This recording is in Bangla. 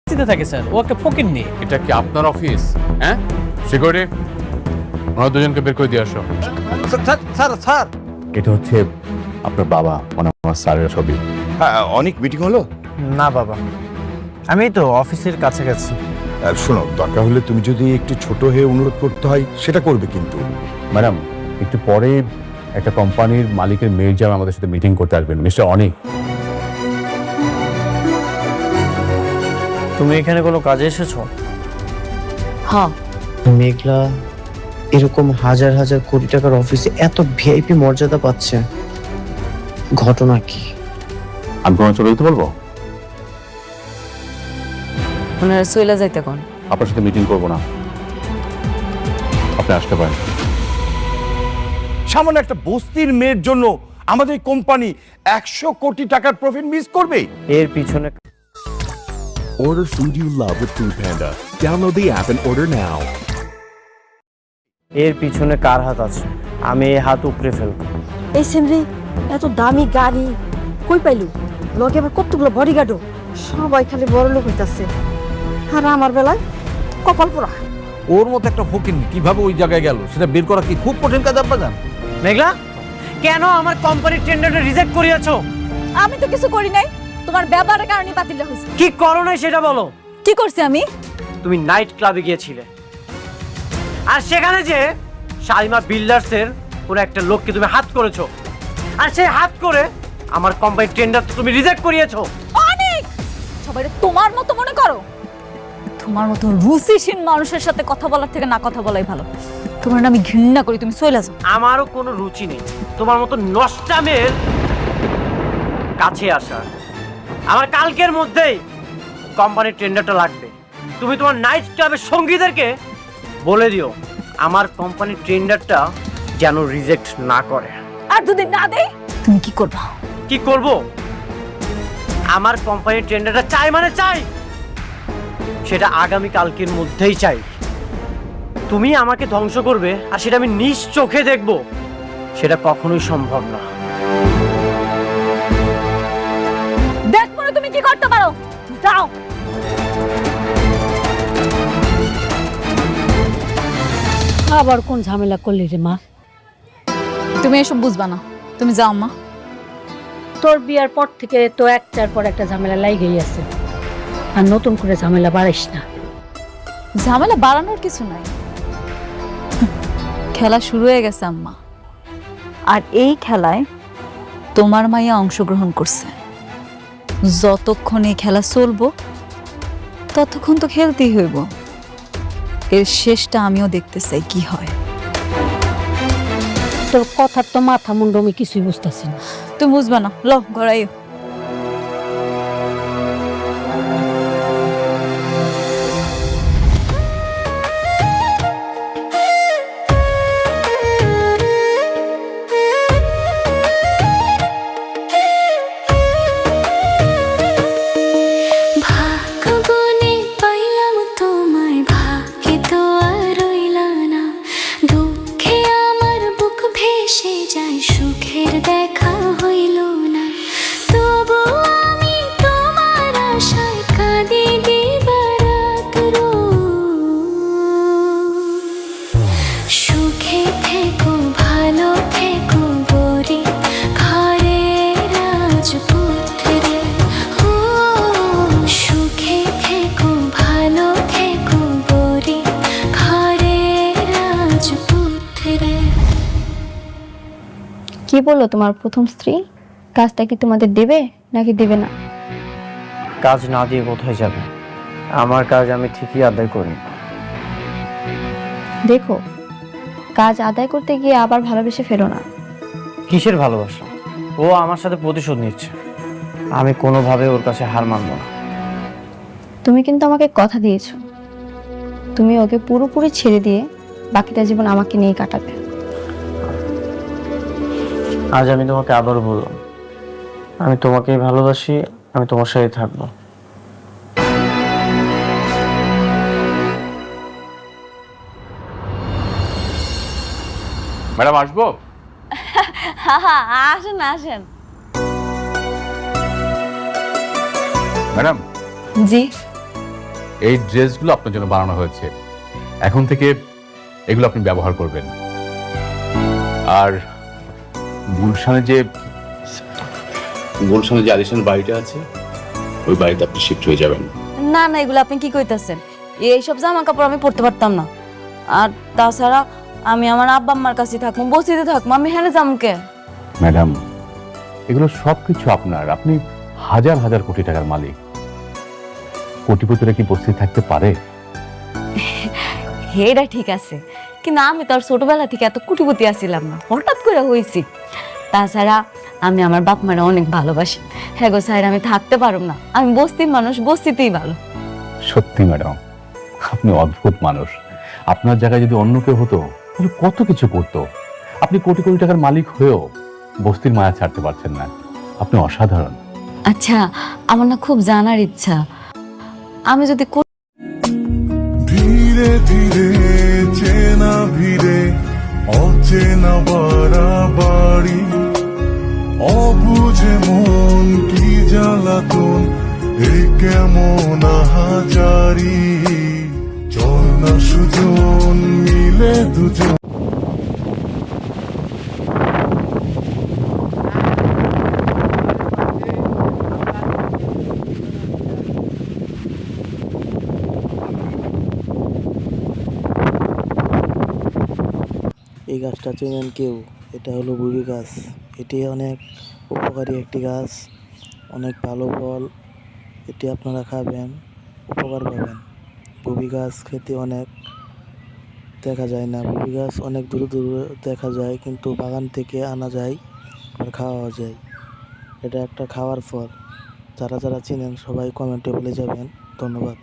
থাকে স্যার, ও একটা ফকিন্নি। এটা কি আপনার অফিস? হ্যাঁ, সিকিউরিটি, ওনারা দুজনকে বের করে দিয়ে আসো। স্যার এটা হচ্ছে আপনার বাবা, মানে আমার স্যারের ছবি। হ্যাঁ, অনেক মিটিং হলো। না বাবা, আমি তো অফিসের কাছাকাছি। শোনো, দরকার হলে তুমি যদি একটু ছোট হয়ে অনুরোধ করতে হয় সেটা করবে, কিন্তু ম্যাডাম একটু পরে একটা কোম্পানির মালিকের মেয়ের যারা আমাদের সাথে মিটিং করতে আসবেন, মিস্টার অনিক। তুমি এখানে কোনো কাজে এসেছো? হ্যাঁ, মেঘলা এরকম হাজার হাজার কোটি টাকার অফিসে এত ভিআইপি মর্যাদা পাচ্ছে, ঘটনা কি? আমি কোনো চলে যেতে বলবো? ওনারা সইলা যাইতে কোন? আপনার সাথে মিটিং করবো না, আপনি আসতে পারেন। সামান্য একটা বস্তির মেয়ের জন্য আমাদের কোম্পানি 100 কোটি টাকার প্রফিট মিস করবে? এর পিছনে Order food you love with Food Panda. Download the app and order now. এর পিছনে কার হাত আছে? আমি এই হাত উপরে ফেলবো। এই সেমরি এত দামি গাড়ি কই পাইলু? লগে আবার কতগুলো বডিগার্ডও, সবাই খালি বড় লোক হইতাছে, আর আমার বেলায় কপাল পোড়া। ওর মতো একটা ফকিন্নি কিভাবে ওই জায়গায় গেল সেটা বের করা কি খুব কঠিন কাজ আব্বা জান। মেঘলা, কেন আমার কোম্পানির টেন্ডারটা রিজেক্ট করিয়েছো? আমি তো কিছু করি নাই, তোমার ব্যবহারের কারণে বাতিল হইছে। কি করো নাই সেটা বলো। কি করছি আমি? তুমি নাইট ক্লাবে গিয়েছিলে, আর সেখানে যে শালিমা বিল্ডার্সের পুরো একটা লোককে তুমি হাত করেছো, আর সেই হাত করে আমার কোম্পানির টেন্ডার তুমি রিজেক্ট করিয়েছো। অনেক সবাই তোমার মতো মনে করো? তোমার মতো রুচিহীন মানুষের সাথে কথা বলার থেকে না কথা বলাই ভালো। তোমার আমি ঘৃণা করি, তুমি চলে যাও। আমারও কোনো রুচি নেই তোমার মতো নষ্টামের কাছে আসার। আমার কালকের মধ্যেই কোম্পানির টেন্ডারটা লাগবে। তুমি তোমার নাইট ক্লাবের সঙ্গীদেরকে বলে দিও আমার কোম্পানির টেন্ডারটা যেন রিজেক্ট না করে। আর যদি না দেই তুমি কি করবা? কি করব? আমার কোম্পানির টেন্ডারটা চাই মানে চাই, সেটা আগামী কালকের মধ্যেই চাই। তুমি আমাকে ধ্বংস করবে আর সেটা আমি নিজ চোখে দেখব, সেটা কখনোই সম্ভব না। দেখো না তুমি কি করতে পারো, যাও। আবার কোন ঝামেলা করলি রে মা? তুমি এসব বুঝবা না, তুমি যাও মা। তোর বিয়ার পর থেকে তো একটার পর একটা ঝামেলা লাগেই আছে, আর নতুন করে ঝামেলা বাড়াইস না। ঝামেলা বাড়ানোর কিছু নাই, খেলা শুরু হয়ে গেছে আম্মা। আর এই খেলায় তোমার মাইয়া অংশগ্রহণ করছে। যতক্ষণ এই খেলা চলবো ততক্ষণ তো খেলতেই হইব। এর শেষটা আমিও দেখতে চাই কি হয়। তোর কথার তো মাথা মুন্ড আমি কিছুই বুঝতেছি না। তুমি বুঝবা না, লো ঘরাইও। কি বললো তোমার প্রথম স্ত্রী? কাজটা কি তোমাদের দেবে নাকি দেবে না? কাজ না দিয়ে কোথায় যাবে? আমার কাজ আমি ঠিকই আদায় করি। দেখো, কাজ আদায় করতে গিয়ে আবার ভালোবেসে ফেলো না। কিসের ভালোবাসা? ও আমার সাথে প্রতিশোধ নিচ্ছে, আমি কোনোভাবে ওর কাছে হার মানব না। তুমি কিন্তু আমাকে কথা দিয়েছো, তুমি ওকে পুরোপুরি ছেড়ে দিয়ে বাকিটা জীবন আমাকে নিয়ে কাটাবে। আজ আমি তোমাকে আবারও বললাম, আমি তোমাকেই ভালোবাসি, আমি তোমার সাথে থাকবো। ম্যাডাম আসবো? আসেন আসেন। ম্যাডাম জি, এই ড্রেসগুলো আপনার জন্য বানানো হয়েছে, এখন থেকে এগুলো আপনি ব্যবহার করবেন। আর গুলশানে যে আলিশান বাড়িটা আছে, ওই বাড়িতে আপনি শিফট হয়ে যাবেন। না না, এগুলো আপনি কি কইতাছেন? এইসব জামা কাপড় আমি পরতে পারতাম না। আর তাছাড়া আমি আমার আব্বা আম্মার কাছে থাকবো, বসিতে থাকবো, আমি হেনে যামকে। ম্যাডাম, এগুলো সবকিছু আপনার, আপনি হাজার হাজার কোটি টাকার মালিক। কোটিপতিরা কি বসে থাকতে পারে? এটা ঠিক আছে, কিন্তু আমি তো আর ছোটবেলা থেকে এত কোটিপতি আসছিলাম না, হঠাৎ করে হয়েছি। তাছাড়া আমি আমার বাপ মারা অনেক ভালোবাসি। হ্যাঁ গো স্যার, আমি থাকতে পারব না, আমি বস্তির মানুষ, বস্তিতেই ভালো। সত্যি ম্যাডাম, আপনি অদ্ভুত মানুষ। আপনার জায়গায় যদি অন্য কেউ হতো তাহলে কত কিছু করতো। আপনি কোটি কোটি টাকার মালিক হয়েও বস্তির মায়া ছাড়তে পারছেন না। আপনি অসাধারণ। আচ্ছা, আমার না খুব জানার ইচ্ছা, আমি যদি ধীরে ধীরে চেনা ভিড়ে অচেনা বাড়াবাড়ি, অবুঝে মন কি জ্বালাতন, এ কেমন আহাজারি। চল না সুজন মিলে দুজন। এই গাছটা চেনেন কেউ? এটা হলো বুবি গাছ। এটি অনেক উপকারী একটি গাছ, অনেক ভালো ফল। এটি আপনারা খাবেন, উপকার পাবেন। বুবি গাছ খেতে অনেক দেখা যায় না, বুবি গাছ অনেক দূরে দূরে দেখা যায়, কিন্তু বাগান থেকে আনা যায় আর খাওয়া যায়। এটা একটা খাওয়ার ফল। যারা যারা চেনেন সবাই কমেন্টে বলে যাবেন। ধন্যবাদ।